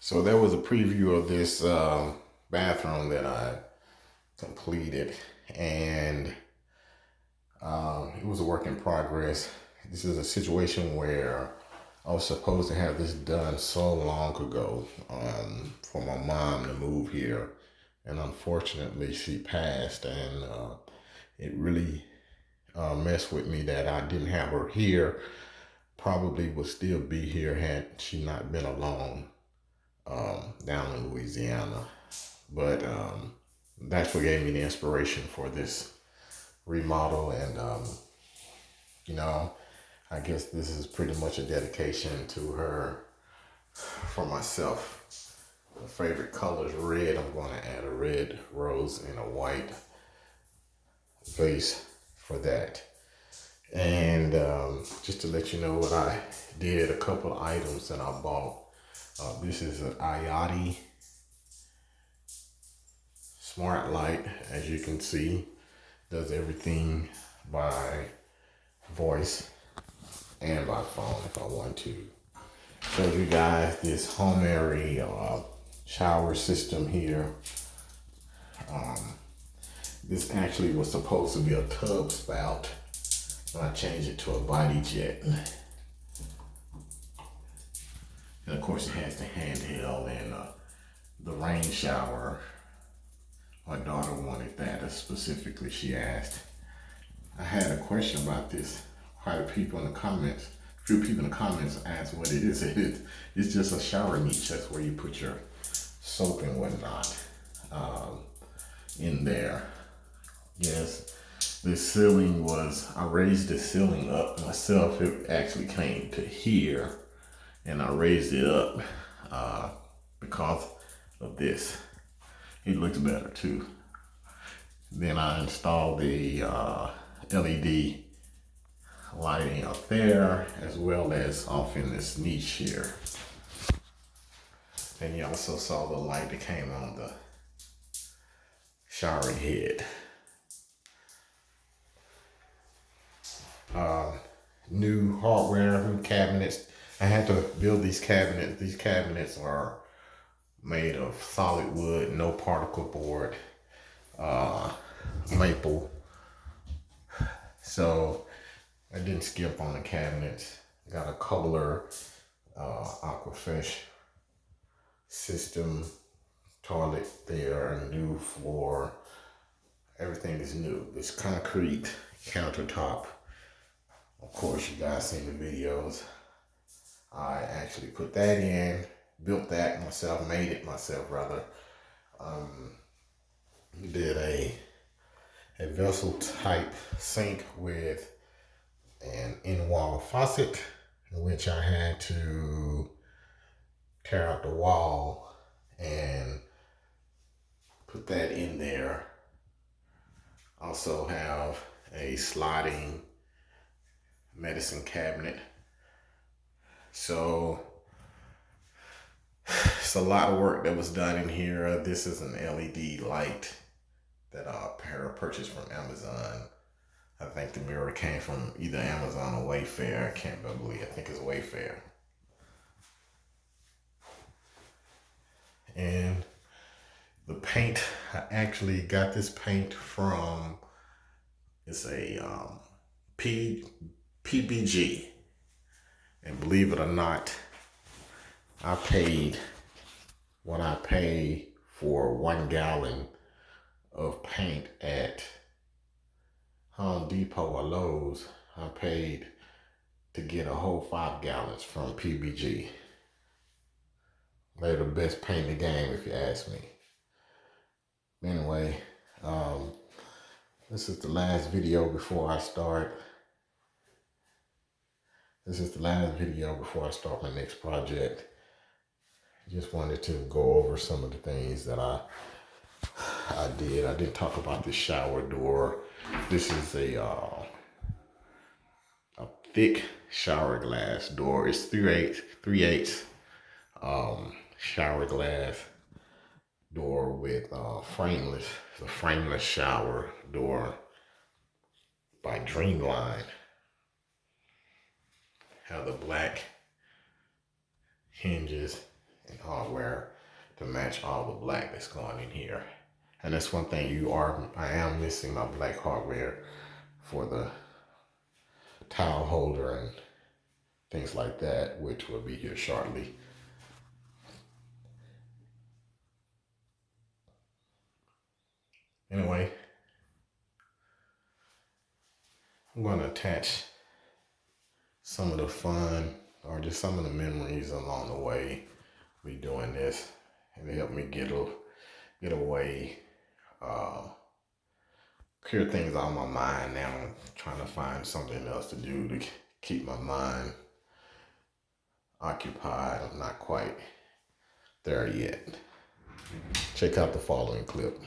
So that was a preview of this bathroom that I completed, and it was a work in progress. This is a situation where I was supposed to have this done so long ago for my mom to move here, and unfortunately she passed, and it really messed with me that I didn't have her here. Probably would still be here had she not been alone down in Louisiana. But that's what gave me the inspiration for this remodel. And, I guess this is pretty much a dedication to her for myself. My favorite color is red. I'm going to add a red rose and a white vase for that. And just to let you know what I did, a couple of items that I bought. This is an IOTI smart light. As you can see, does everything by voice and by phone if I want to. Show you guys this home area shower system here. This actually was supposed to be a tub spout, but I changed it to a body jet. And of course it has the handheld and the rain shower. My daughter wanted that specifically, she asked. I had a question about this. Quite a few people in the comments asked what it is. It's just a shower niche. That's where you put your soap and whatnot in there. Yes, this ceiling I raised the ceiling up myself. It actually came to here, and I raised it up because of this. It looks better too. Then I installed the LED lighting up there, as well as off in this niche here. And you also saw the light that came on the shower head. New hardware, new cabinets. I had to build these cabinets. These cabinets are made of solid wood, no particle board, maple. So I didn't skip on the cabinets. Got a Kohler Aquafresh system, toilet there, a new floor. Everything is new. This concrete countertop. Of course, you guys seen the videos. I actually put that in, built that myself, made it myself rather. Did a vessel type sink with an in-wall faucet, in which I had to tear out the wall and put that in there. Also have a sliding medicine cabinet. So it's a lot of work that was done in here. This is an LED light that I purchased from Amazon. I think the mirror came from either Amazon or Wayfair. I can't believe. I think it's Wayfair. And the paint, I actually got this paint from, it's a PBG. And believe it or not, I paid what I pay for 1 gallon of paint at Home Depot or Lowe's. I paid to get a whole 5 gallons from PBG. They're the best paint in the game, if you ask me. Anyway, this is the last video before I start. This is the last video before I start my next project. Just wanted to go over some of the things that I did. I didn't talk about the shower door. This is a thick shower glass door. It's 3/8 shower glass door with frameless. It's a frameless shower door by Dreamline. Have the black hinges, and hardware to match all the black that's going in here. And that's one thing I am missing my black hardware for the towel holder and things like that, which will be here shortly. Anyway, I'm going to attach some of the fun or just some of the memories along the way we doing this, and it helped me get away, clear things out of my mind. Now I'm trying to find something else to do to keep my mind occupied. I'm not quite there yet. Check out the following clip.